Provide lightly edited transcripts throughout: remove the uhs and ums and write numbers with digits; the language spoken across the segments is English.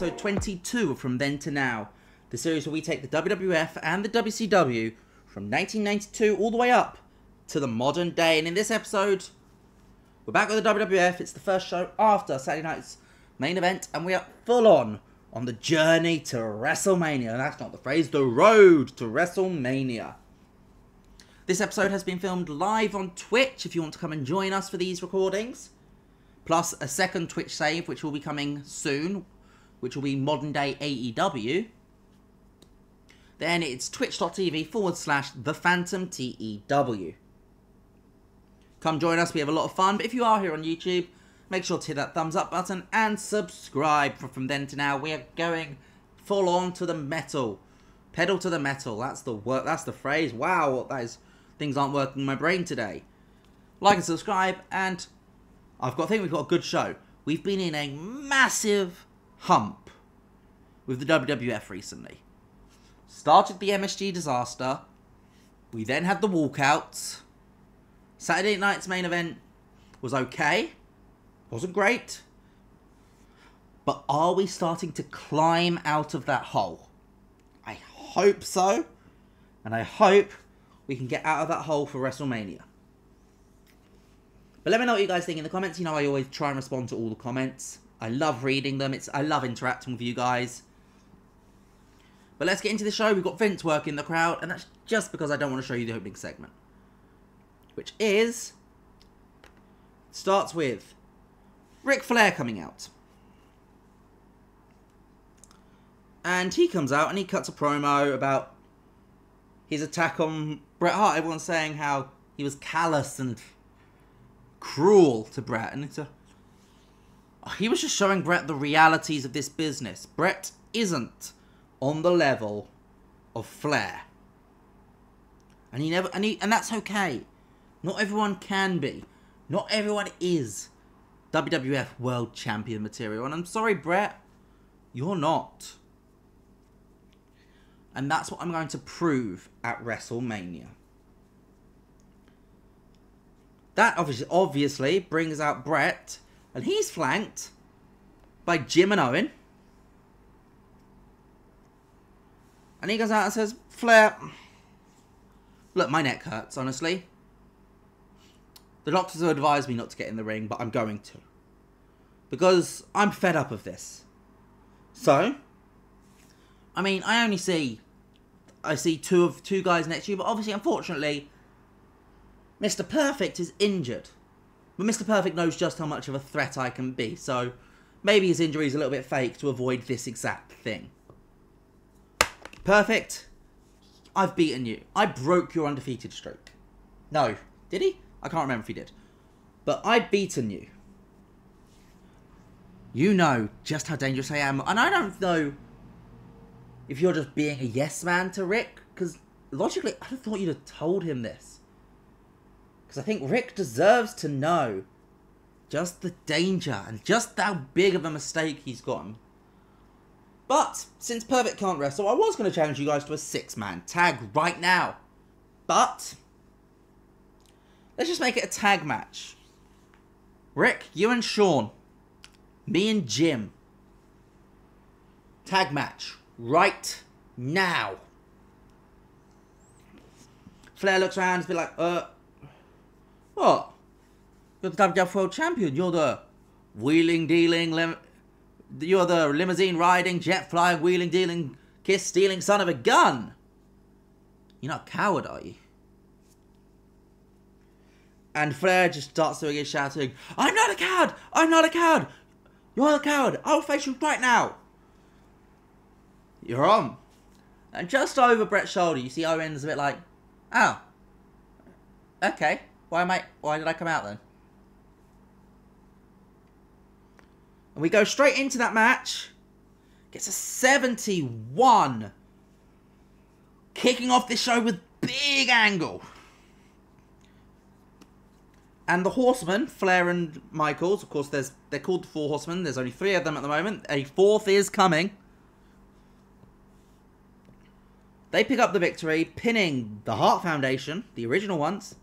episode 22 of From Then to Now, the series where we take the WWF and the WCW from 1992 all the way up to the modern day. And in this episode, we're back with the WWF. It's the first show after Saturday night's main event, and we are full on the journey to WrestleMania. And that's not the phrase, the road to WrestleMania. This episode has been filmed live on Twitch if you want to come and join us for these recordings. Plus a second Twitch save, which will be coming soon, which will be modern day AEW. Then it's twitch.tv/ThePhantomTEW. Come join us, we have a lot of fun. But if you are here on YouTube, make sure to hit that thumbs up button and subscribe. From then to now, we are going full on to the metal. Pedal to the metal, that's the word, that's the phrase. Wow, that is, things aren't working in my brain today. Like and subscribe, and I think we've got a good show. We've been in a massive hump with the WWF recently. Started the MSG disaster. We then had the walkouts. Saturday night's main event was okay. Wasn't great. But are we starting to climb out of that hole? I hope so. And I hope we can get out of that hole for WrestleMania. But let me know what you guys think in the comments. You know, I always try and respond to all the comments. I love reading them. I love interacting with you guys. But let's get into the show. We've got Vince working the crowd, and that's just because I don't want to show you the opening segment. Which starts with Ric Flair coming out. And he comes out and he cuts a promo about his attack on Bret Hart. Everyone's saying how he was callous and cruel to Bret, and he was just showing Bret the realities of this business. Bret isn't on the level of Flair, and that's okay. Not everyone can be. Not everyone is WWF World Champion material, and I'm sorry, Bret, you're not. And that's what I'm going to prove at WrestleMania. That obviously brings out Bret, and he's flanked by Jim and Owen. And he goes out and says, Flair, look, my neck hurts, honestly. The doctors have advised me not to get in the ring, but I'm going to. Because I'm fed up of this. So, I mean, I see two guys next to you, but obviously, unfortunately, Mr. Perfect is injured. But Mr. Perfect knows just how much of a threat I can be, so maybe his injury is a little bit fake to avoid this exact thing. Perfect, I've beaten you. I broke your undefeated streak. No, did he? I can't remember if he did. But I've beaten you. You know just how dangerous I am, and I don't know if you're just being a yes man to Rick, because logically, I thought you'd have told him this. Because I think Rick deserves to know just the danger and just how big of a mistake he's gotten. But since Perfect can't wrestle, I was going to challenge you guys to a 6-man tag right now. But let's just make it a tag match. Rick, you and Shawn. Me and Jim. Tag match right now. Flair looks around and be like, what? You're the WWF World Champion. You're the you're the limousine-riding, jet-flying, wheeling-dealing, kiss-stealing son of a gun. You're not a coward, are you? And Flair just starts doing his shouting, I'm not a coward! I'm not a coward! You're a coward! I'll face you right now! You're on. And just over Bret's shoulder, you see Owen's a bit like, oh. Okay. Why did I come out then? And we go straight into that match. Gets a 71. Kicking off this show with big angle. And the Horsemen, Flair and Michaels, of course they're called the Four Horsemen. There's only 3 of them at the moment. A 4th is coming. They pick up the victory, pinning the Hart Foundation, the original ones.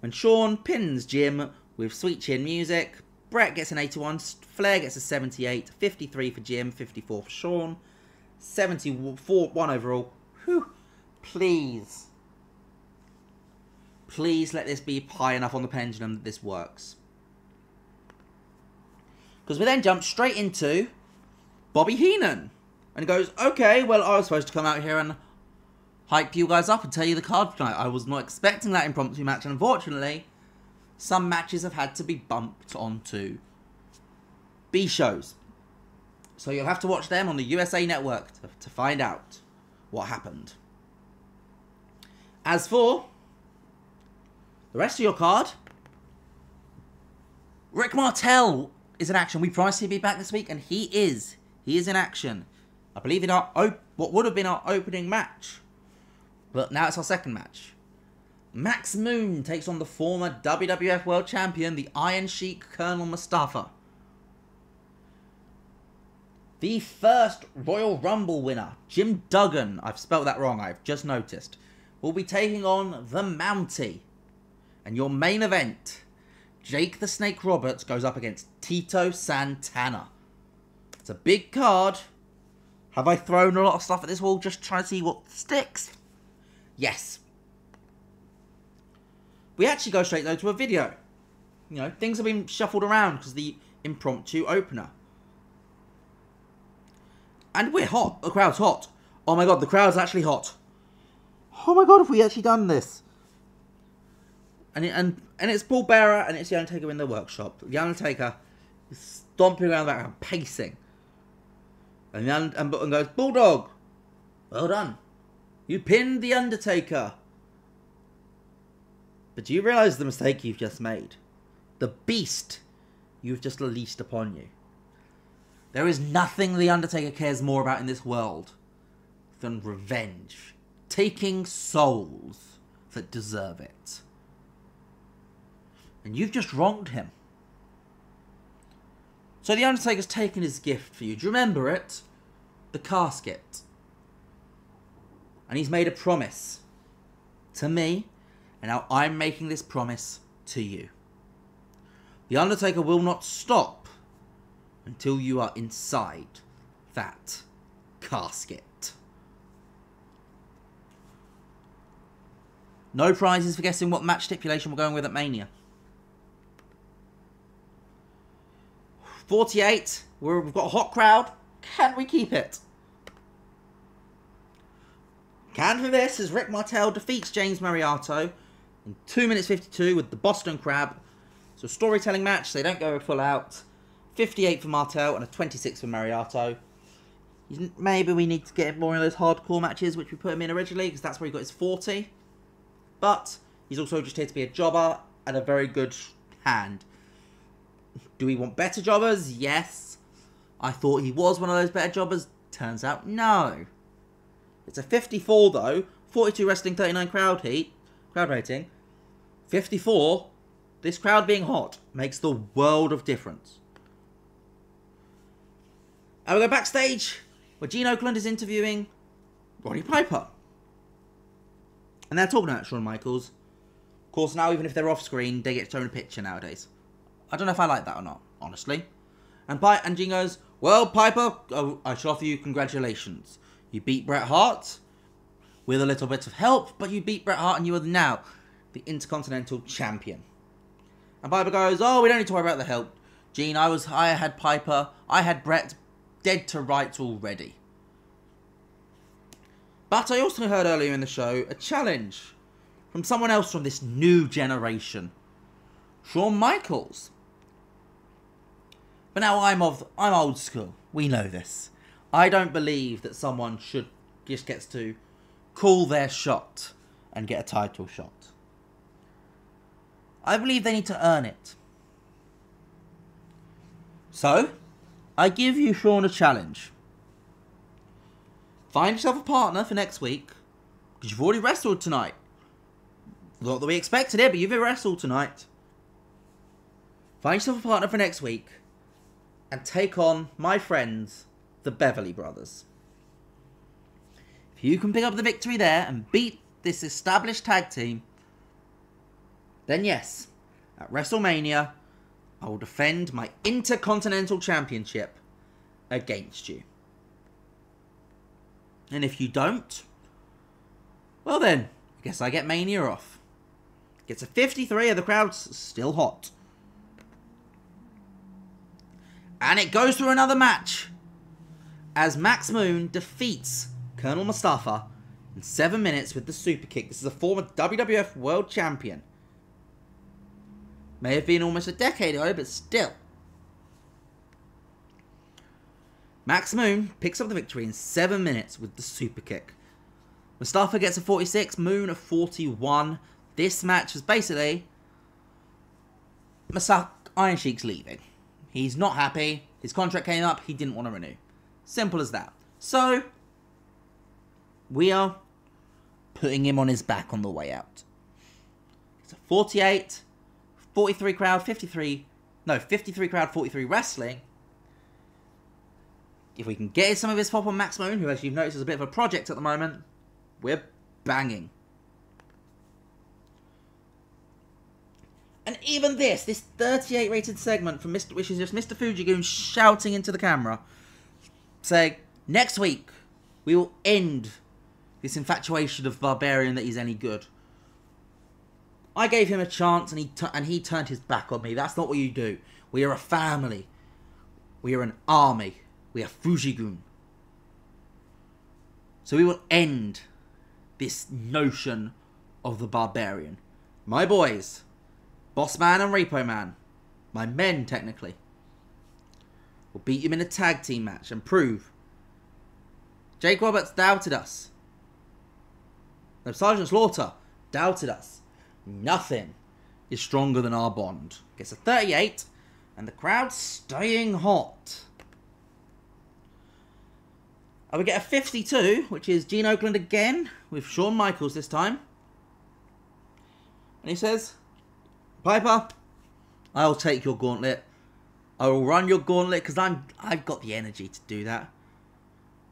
When Shawn pins Jim with Sweet Chin music, Bret gets an 81. Flair gets a 78. 53 for Jim. 54 for Shawn. 74 1 overall. Whew. Please. Please let this be high enough on the pendulum that this works. Because we then jump straight into Bobby Heenan. And goes, okay, well, I was supposed to come out here and hype you guys up and tell you the card tonight. I was not expecting that impromptu match. And unfortunately, some matches have had to be bumped onto B shows. So you'll have to watch them on the USA Network to find out what happened. As for the rest of your card, Rick Martel is in action. We promised he'd be back this week, and he is. He is in action. I believe in our what would have been our opening match. But now it's our second match. Max Moon takes on the former WWF World Champion, the Iron Sheik Colonel Mustafa. The first Royal Rumble winner, Jim Duggan, I've spelled that wrong, I've just noticed, will be taking on the Mountie. And your main event, Jake the Snake Roberts goes up against Tito Santana. It's a big card. Have I thrown a lot of stuff at this wall just trying to see what sticks? Yes. We actually go straight though to a video. You know, things have been shuffled around because the impromptu opener. And we're hot. The crowd's hot. Oh my god, the crowd's actually hot. Oh my god, have we actually done this? And it's Paul Bearer and it's The Undertaker in the workshop. The Undertaker is stomping around the background, pacing. And goes, Bulldog, well done. You pinned The Undertaker. But do you realise the mistake you've just made? The beast you've just released upon you. There is nothing The Undertaker cares more about in this world than revenge. Taking souls that deserve it. And you've just wronged him. So The Undertaker's taken his gift for you. Do you remember it? The casket. And he's made a promise to me. And now I'm making this promise to you. The Undertaker will not stop until you are inside that casket. No prizes for guessing what match stipulation we're going with at Mania. 48. We've got a hot crowd. Can we keep it? Can for this as Rick Martel defeats James Mariato in 2 minutes 52 with the Boston Crab. So a storytelling match. They don't go full out. 58 for Martel and a 26 for Mariato. Maybe we need to get more of those hardcore matches which we put him in originally because that's where he got his 40. But he's also just here to be a jobber and a very good hand. Do we want better jobbers? Yes. I thought he was one of those better jobbers. Turns out, no. It's a 54 though. 42 wrestling, 39 crowd rating. 54. This crowd being hot makes the world of difference. And we go backstage where Gene Okerlund is interviewing Roddy Piper. And they're talking about Shawn Michaels. Of course, now even if they're off screen, they get shown a picture nowadays. I don't know if I like that or not, honestly. And Gene goes, well, Piper, I shall offer you congratulations. You beat Bret Hart with a little bit of help, but you beat Bret Hart and you are now the Intercontinental Champion. And Piper goes, oh, we don't need to worry about the help. Gene, I had Piper, I had Bret dead to rights already. But I also heard earlier in the show a challenge from someone else from this new generation. Shawn Michaels. But now I'm old school. We know this. I don't believe that someone just gets to call their shot and get a title shot. I believe they need to earn it. So, I give you, Shawn, a challenge. Find yourself a partner for next week, because you've already wrestled tonight. Not that we expected it, but you've wrestled tonight. Find yourself a partner for next week, and take on my friends, the Beverly Brothers. If you can pick up the victory there and beat this established tag team, then yes, at WrestleMania, I will defend my Intercontinental Championship against you. And if you don't, well then, I guess I get Mania off. Gets a 53 and the crowd's still hot. And it goes through another match as Max Moon defeats Colonel Mustafa in 7 minutes with the super kick. This is a former WWF World Champion. May have been almost a decade ago, but still. Max Moon picks up the victory in 7 minutes with the super kick. Mustafa gets a 46, Moon a 41. This match was basically Iron Sheik's leaving. He's not happy. His contract came up. He didn't want to renew. Simple as that. So, we are putting him on his back on the way out. It's a 48, 43 crowd, 53 crowd, 43 wrestling. If we can get some of his pop on Max Moon, who as you've noticed is a bit of a project at the moment, we're banging. And even this 38 rated segment from which is just Mr. Fujigoon shouting into the camera, saying, next week, we will end this infatuation of Barbarian that he's any good. I gave him a chance and he turned his back on me. That's not what you do. We are a family. We are an army. We are Fujigoon. So we will end this notion of the Barbarian. My boys, Boss Man and Repo Man, my men technically, will beat him in a tag team match and prove Jake Roberts doubted us. No, Sergeant Slaughter doubted us. Nothing is stronger than our bond. Gets a 38 and the crowd's staying hot. We get a 52, which is Gene Oakland again, with Shawn Michaels this time. And he says, Piper, I'll take your gauntlet. I will run your gauntlet because I've got the energy to do that.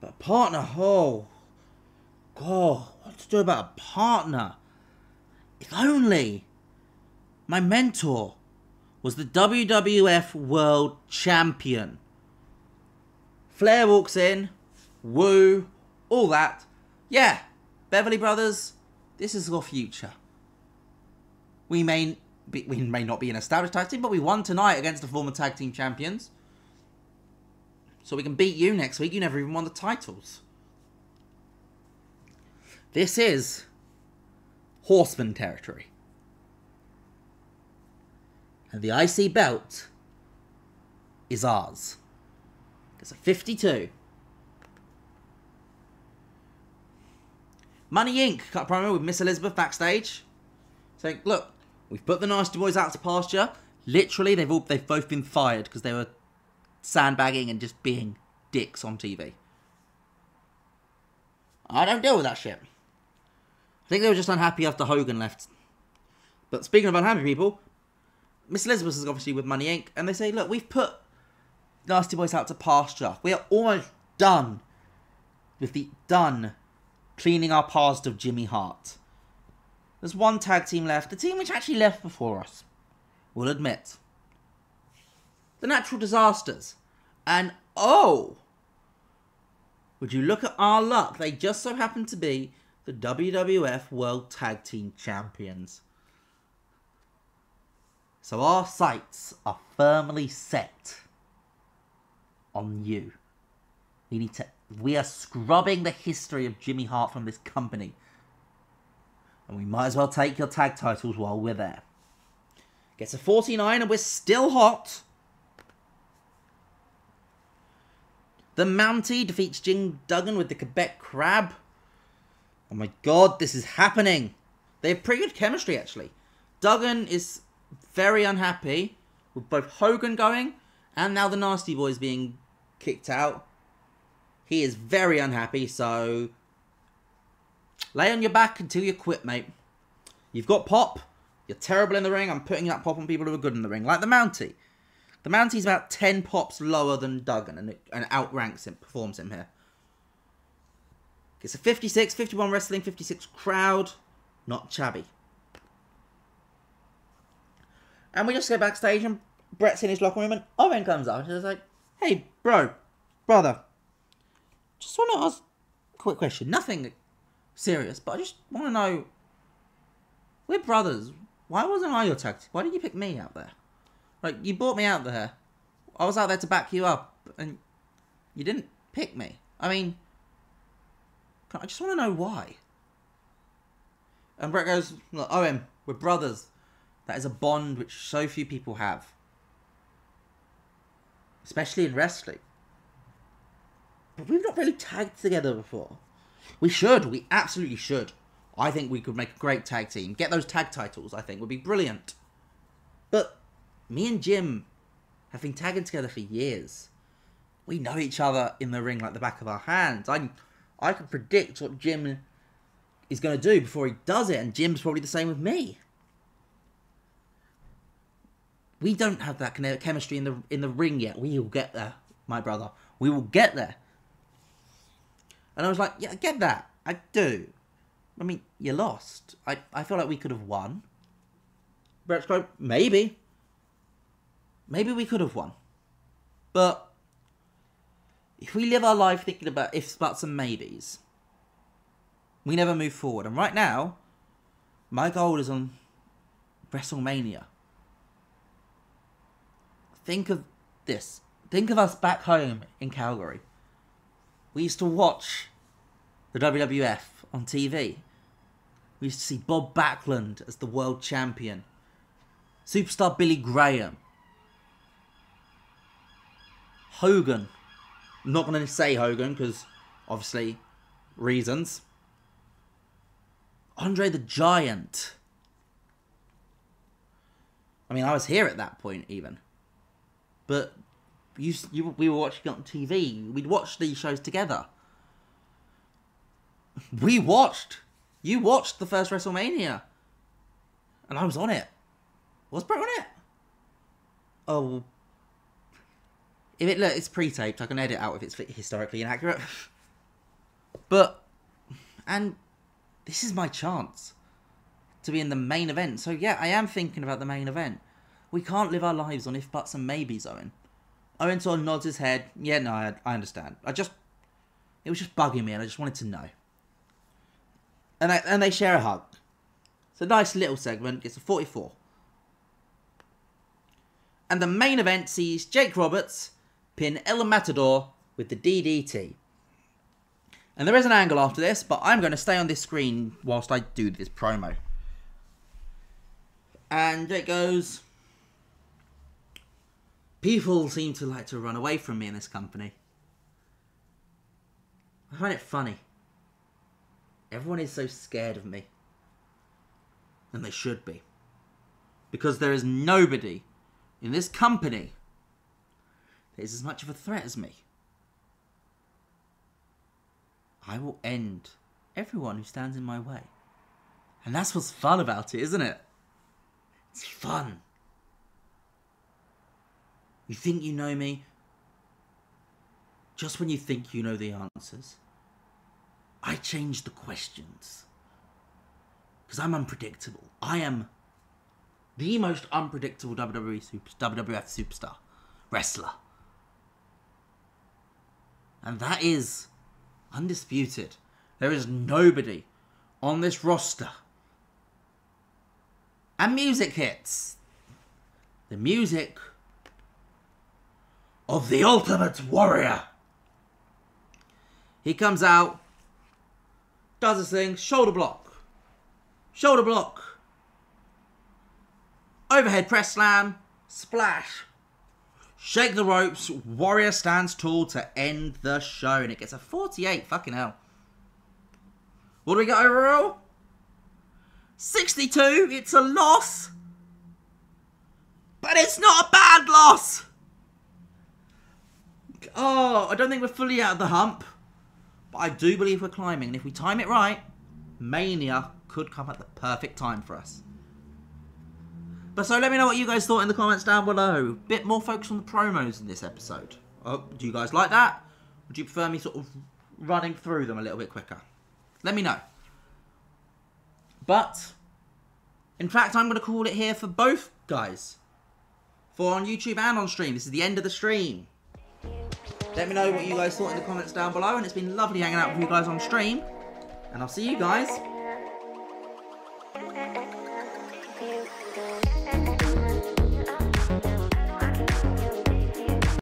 But partner, oh God, what to do about a partner? If only my mentor was the WWF World Champion. Flair walks in. Woo, all that. Yeah, Beverly Brothers, this is your future. We may not be an established tag team, but we won tonight against the former tag team champions. So we can beat you next week. You never even won the titles. This is Horseman territory. And the IC belt is ours. It's a 52. Money Inc. cut a promo with Miss Elizabeth backstage, saying, "Look, we've put the Nasty Boys out to pasture. Literally, they've both been fired because they were sandbagging and just being dicks on TV. I don't deal with that shit. I think they were just unhappy after Hogan left. But speaking of unhappy people, Miss Elizabeth is obviously with Money Inc. And they say, look, we've put Nasty Boys out to pasture. We are almost done with cleaning our past of Jimmy Hart. There's one tag team left, the team which actually left before us, we'll admit. The Natural Disasters. And oh, would you look at our luck, they just so happen to be the WWF World Tag Team Champions. So our sights are firmly set on you. We are scrubbing the history of Jimmy Hart from this company. And we might as well take your tag titles while we're there. Gets a 49 and we're still hot. The Mountie defeats Jim Duggan with the Quebec Crab. Oh my god, this is happening. They have pretty good chemistry, actually. Duggan is very unhappy with both Hogan going and now the Nasty Boys being kicked out. He is very unhappy, so lay on your back until you quit, mate. You've got pop. You're terrible in the ring. I'm putting that pop on people who are good in the ring, like the Mountie. The Mountie's about 10 pops lower than Duggan and outranks him, performs him here. Gets a 56, 51 wrestling, 56 crowd. Not shabby. And we just go backstage and Bret's in his locker room and Owen comes up and he's like, hey, brother, just want to ask a quick question. Nothing serious, but I just want to know, we're brothers. Why wasn't I your tag team? Why did you pick me out there? Like, you brought me out there. I was out there to back you up, and you didn't pick me. I mean, I just want to know why. And Bret goes, look, Owen, we're brothers. That is a bond which so few people have. Especially in wrestling. But we've not really tagged together before. We should. We absolutely should. I think we could make a great tag team. Get those tag titles, I think, would be brilliant. But me and Jim have been tagging together for years. We know each other in the ring like the back of our hands. I can predict what Jim is going to do before he does it, and Jim's probably the same with me. We don't have that chemistry in the ring yet. We will get there, my brother. We will get there. And I was like, yeah, I get that. I do. I mean, you lost. I feel like we could have won. Bret's going, maybe. Maybe we could have won. But if we live our life thinking about ifs, buts, and maybes, we never move forward. And right now, my goal is on WrestleMania. Think of this. Think of us back home in Calgary. We used to watch the WWF on TV. We used to see Bob Backlund as the world champion. Superstar Billy Graham. Hogan. I'm not going to say Hogan because, obviously, reasons. Andre the Giant. I mean, I was here at that point, even. But we were watching it on TV. We'd watch these shows together. You watched the first WrestleMania. And I was on it. Was Bret on it? Oh. Look, it's pre-taped. I can edit out if it's historically inaccurate. But, and this is my chance to be in the main event. So yeah, I am thinking about the main event. We can't live our lives on if, buts, and maybes, Owen. Owen sort of nods his head. Yeah, no, I understand. It was just bugging me, and I just wanted to know. And they share a hug. It's a nice little segment. It's a 44. And the main event sees Jake Roberts pin El Matador with the DDT. And there is an angle after this, but I'm going to stay on this screen whilst I do this promo. And Jake goes, people seem to like to run away from me in this company. I find it funny. Everyone is so scared of me. And they should be. Because there is nobody in this company that is as much of a threat as me. I will end everyone who stands in my way. And that's what's fun about it, isn't it? It's fun. You think you know me. Just when you think you know the answers, I change the questions. Because I'm unpredictable. I am the most unpredictable WWF superstar. Wrestler. And that is undisputed. There is nobody on this roster. And music hits. The music of the Ultimate Warrior. He comes out, does his thing, shoulder block, overhead press slam, splash, shake the ropes, Warrior stands tall to end the show, and it gets a 48, fucking hell. What do we got overall? 62, it's a loss, but it's not a bad loss. Oh, I don't think we're fully out of the hump, but I do believe we're climbing, and if we time it right, Mania could come at the perfect time for us. But so let me know what you guys thought in the comments down below. Bit more focus on the promos in this episode. Oh, do you guys like that? Would you prefer me sort of running through them a little bit quicker? Let me know. But, in fact, I'm going to call it here for both guys. for on YouTube and on stream. This is the end of the stream. Let me know what you guys thought in the comments down below, and it's been lovely hanging out with you guys on stream. And I'll see you guys